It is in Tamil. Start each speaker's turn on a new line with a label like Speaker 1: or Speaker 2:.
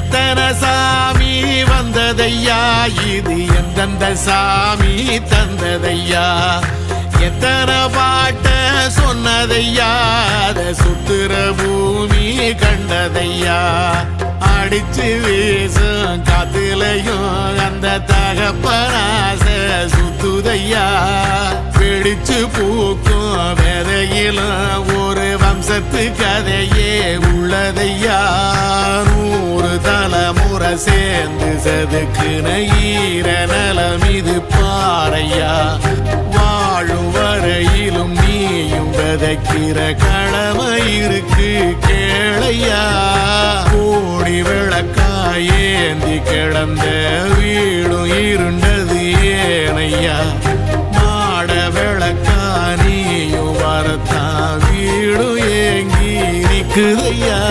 Speaker 1: எத்தனை சாமி வந்ததையா இது எந்தெந்த சாமி தந்ததையா எத்தனை பாட்ட சொன்னதையா அத சுத்துற பூமி கண்டதையா அடிச்சு வீசும் காத்துலையும் அந்த தகப்பனாச சுத்துதையா பிடிச்சு பூக்கும் விதையிலும் ஒரு வம்சத்து கதையே உள்ளதையா 100 தலைமுறை சேர்ந்து சதுக்குன ஈர நலம் இது பாறையா வாழும் வரையிலும் நீயும் விதைக்கிற கடமை இருக்கு கேளையா கோடி விளக்காயேந்தி கிடந்த வீடும் இருண்டது ஏனையா மாட விளக்கா நீயும் வரத்தான் வீடும் ஏங்கி நிக்குதையா